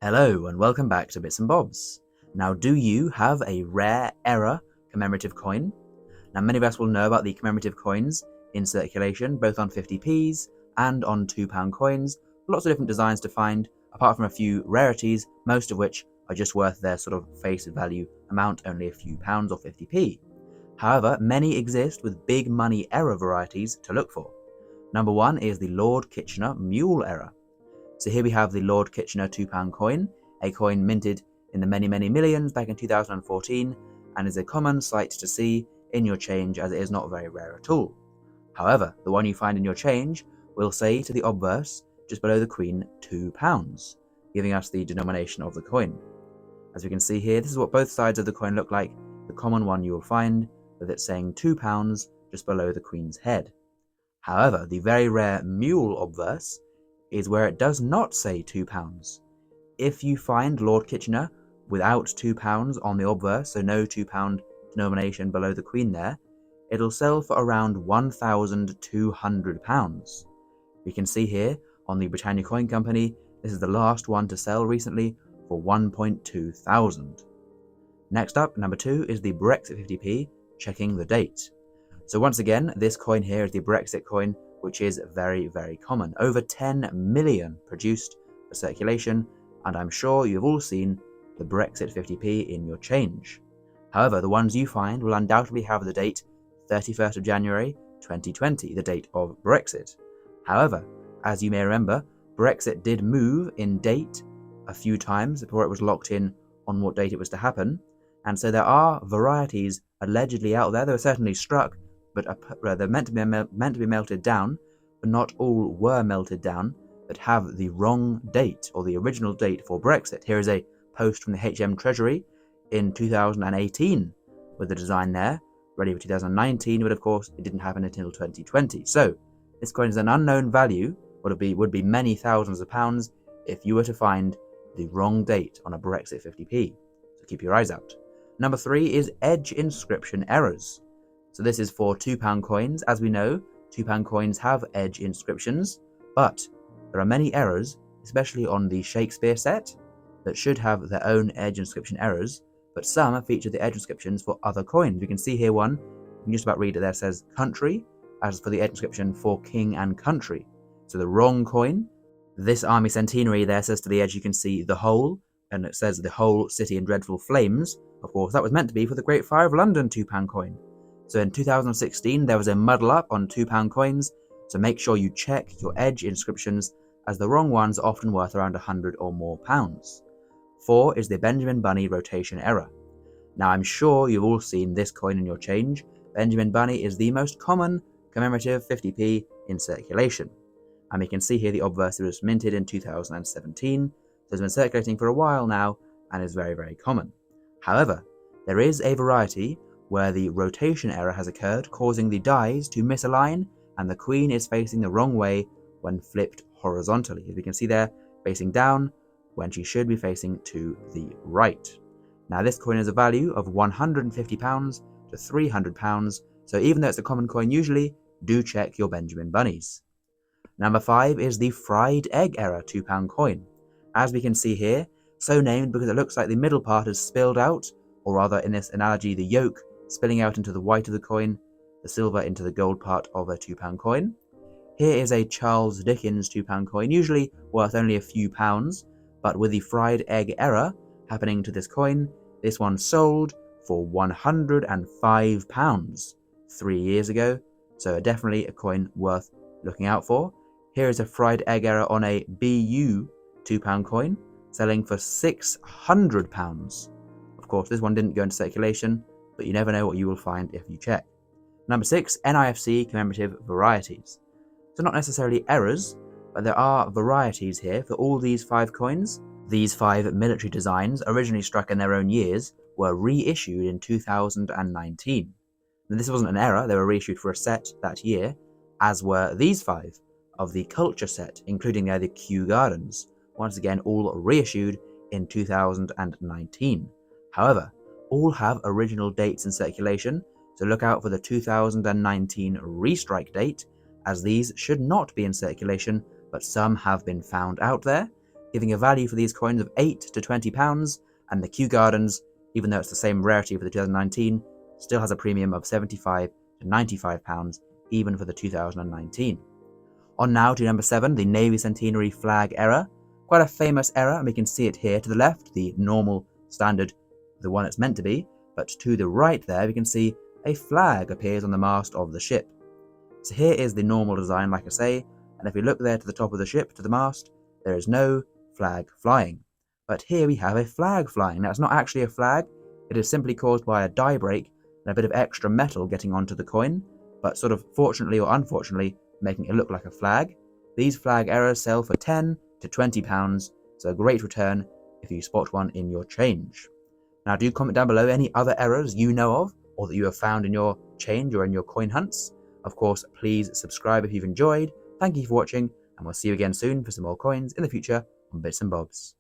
Hello and welcome back to Bits and Bobs. Now, do you have a rare error commemorative coin? Now, many of us will know about the commemorative coins in circulation, both on 50p's and on £2 coins. Lots of different designs to find, apart from a few rarities, most of which are just worth their sort of face value amount, only a few pounds or 50p. However, many exist with big money error varieties to look for. Number one is the Lord Kitchener mule error. So here we have the Lord Kitchener £2 coin, a coin minted in the many millions back in 2014, and is a common sight to see in your change as it is not very rare at all. However, the one you find in your change will say to the obverse, just below the Queen, £2, giving us the denomination of the coin. As we can see here, this is what both sides of the coin look like, the common one you will find, with it saying £2 just below the Queen's head. However, the very rare mule obverse is where it does not say £2. If you find Lord Kitchener without £2 on the obverse, so no £2 denomination below the Queen there, it'll sell for around £1,200. We can see here on the Britannia Coin Company, this is the last one to sell recently for 1.2 thousand. Next up, number 2 is the Brexit 50p, checking the date. So once again, this coin here is the Brexit coin, which is very common. Over 10 million produced for circulation, and I'm sure you've all seen the Brexit 50p in your change. However, the ones you find will undoubtedly have the date 31st of January 2020, the date of Brexit. However, as you may remember, Brexit did move in date a few times before it was locked in on what date it was to happen, and so there are varieties allegedly out there. They were certainly struck, but they're meant to be melted down, but not all were melted down, that have the wrong date or the original date for Brexit. Here is a post from the HM Treasury in 2018 with the design there, ready for 2019, but of course it didn't happen until 2020. So this coin is an unknown value, would be many thousands of pounds if you were to find the wrong date on a Brexit 50p. So keep your eyes out. Number 3 is edge inscription errors. So this is for £2 coins. As we know, £2 coins have edge inscriptions, but there are many errors, especially on the Shakespeare set, that should have their own edge inscription errors, but some feature the edge inscriptions for other coins. We can see here one, you can just about read it there, says country, as for the edge inscription for king and country. So the wrong coin. This army centenary there says to the edge you can see the whole, and it says the whole city in dreadful flames. Of course, that was meant to be for the Great Fire of London £2 coin. So in 2016, there was a muddle up on £2 coins, so make sure you check your edge inscriptions, as the wrong ones are often worth around £100 or more. 4 is the Benjamin Bunny rotation error. Now I'm sure you've all seen this coin in your change. Benjamin Bunny is the most common commemorative 50p in circulation. And we can see here the obverse was minted in 2017, so it's been circulating for a while now and is very common. However, there is a variety where the rotation error has occurred, causing the dies to misalign, and the Queen is facing the wrong way when flipped horizontally. As we can see there, facing down, when she should be facing to the right. Now this coin has a value of £150 to £300, so even though it's a common coin usually, do check your Benjamin Bunnies. Number 5 is the fried egg error £2 coin. As we can see here, so named because it looks like the middle part has spilled out, or rather in this analogy the yolk spilling out into the white of the coin, the silver into the gold part of a £2 coin. Here is a Charles Dickens £2 coin, usually worth only a few pounds, but with the fried egg error happening to this coin, this one sold for £105 3 years ago, so definitely a coin worth looking out for. Here is a fried egg error on a BU £2 coin, selling for £600. Of course, this one didn't go into circulation, but you never know what you will find if you check. Number 6, NIFC commemorative varieties. So not necessarily errors, but there are varieties here for all these 5 coins. These 5 military designs, originally struck in their own years, were reissued in 2019. And this wasn't an error, they were reissued for a set that year, as were these 5 of the culture set, including the Kew Gardens, once again all reissued in 2019. However, all have original dates in circulation, so look out for the 2019 restrike date, as these should not be in circulation, but some have been found out there. giving a value for these coins of 8 to £20, and the Kew Gardens, even though it's the same rarity for the 2019, still has a premium of £75 to £95, even for the 2019. On now to number 7, the Navy Centenary flag error. Quite a famous error, and we can see it here to the left, the normal standard, the one it's meant to be, but to the right there we can see a flag appears on the mast of the ship. So here is the normal design, like I say, and if we look there to the top of the ship, to the mast, there is no flag flying. But here we have a flag flying. Now it's not actually a flag, it is simply caused by a die break and a bit of extra metal getting onto the coin, but sort of fortunately or unfortunately making it look like a flag. These flag errors sell for £10 to £20, so a great return if you spot one in your change. Now do comment down below any other errors you know of, or that you have found in your change or in your coin hunts. Of course, please subscribe if you've enjoyed. Thank you for watching, and we'll see you again soon for some more coins in the future on Bits and Bobs.